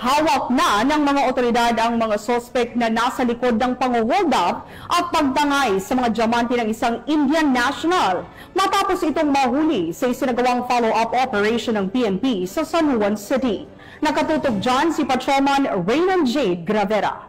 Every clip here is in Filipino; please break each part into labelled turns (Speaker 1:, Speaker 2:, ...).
Speaker 1: hawak na ng mga otoridad ang mga sospek na nasa likod ng pang-hold up at pagtangay sa mga diamante ng isang Indian national matapos itong mahuli sa isinagawang follow-up operation ng PNP sa San Juan City. Nakatutok dyan si Patrolman Raymond Jade Gravera.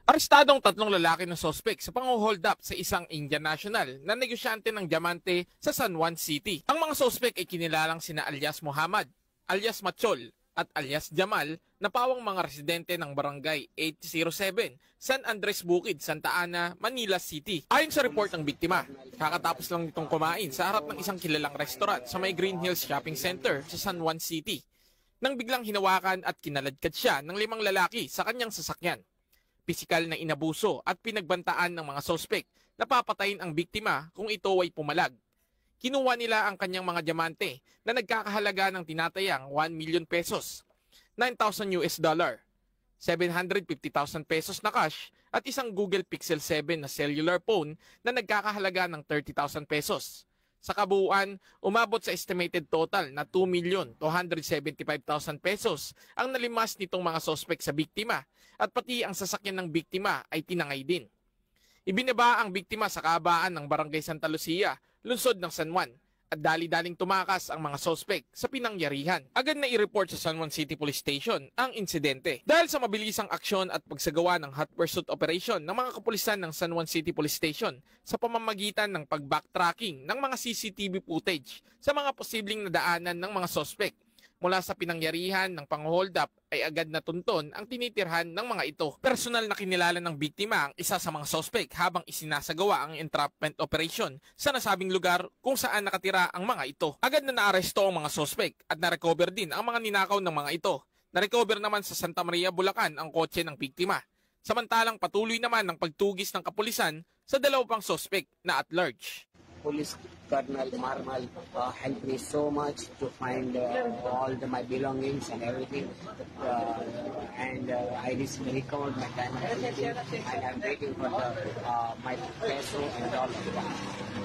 Speaker 2: Arestadong 3 lalaki na sospek sa pang-hold up sa isang Indian national na negosyante ng diamante sa San Juan City. Ang mga sospek ay kinilalang sina alias Muhammad, alias Machol at alias Jamal na pawang mga residente ng Barangay 807, San Andres Bukid, Santa Ana, Manila City. Ayon sa report ng biktima, kakatapos lang nitong kumain sa harap ng isang kilalang restaurant sa may Green Hills Shopping Center sa San Juan City nang biglang hinawakan at kinaladkad siya ng 5 lalaki sa kanyang sasakyan. Pisikal na inabuso at pinagbantaan ng mga sospek na papatayin ang biktima kung ito ay pumalag. Kinuha nila ang kanyang mga diamante na nagkakahalaga ng tinatayang 1 million pesos, 9,000 US dollar, 750,000 pesos na cash at isang Google Pixel 7 na cellular phone na nagkakahalaga ng 30,000 pesos. Sa kabuuan, umabot sa estimated total na 2,275,000 pesos ang nalimas nitong mga sospek sa biktima at pati ang sasakyan ng biktima ay tinangay din. Ibinaba ang biktima sa kahabaan ng Barangay Santa Lucia, lungsod ng San Juan, at dali-daling tumakas ang mga sospek sa pinangyarihan. Agad na i-report sa San Juan City Police Station ang insidente. Dahil sa mabilisang aksyon at pagsagawa ng hot pursuit operation ng mga kapulisan ng San Juan City Police Station sa pamamagitan ng pag-backtracking ng mga CCTV footage sa mga posibleng nadaanan ng mga sospek mula sa pinangyarihan ng pang-hold up ay agad na tunton ang tinitirhan ng mga ito. Personal na kinilala ng biktima ang isa sa mga sospek habang isinasagawa ang entrapment operation sa nasabing lugar kung saan nakatira ang mga ito. Agad na naaresto ang mga sospek at narecover din ang mga ninakaw ng mga ito. Narecover naman sa Santa Maria, Bulacan ang kotse ng biktima. Samantalang patuloy naman ang pagtugis ng kapulisan sa 2 pang sospek na at large.
Speaker 3: Police Colonel Marmal helped me so much to find all my belongings and everything, and I recovered my diamond and I'm waiting for my peso and all of that.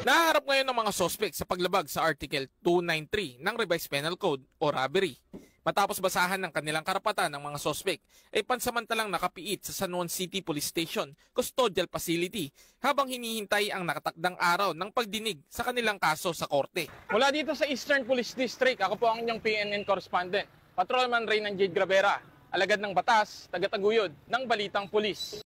Speaker 2: Naharap ngayon ng mga sospek sa paglabag sa Article 293 ng Revised Penal Code o robbery. Matapos basahan ng kanilang karapatan ng mga sospek ay pansamantalang nakapiit sa San Juan City Police Station Custodial Facility habang hinihintay ang nakatakdang araw ng pagdinig sa kanilang kaso sa korte. Mula dito sa Eastern Police District, ako po ang inyong PNN correspondent, Patrolman Raymond Jade Gravera, alagad ng batas, tagataguyod ng Balitang Pulis.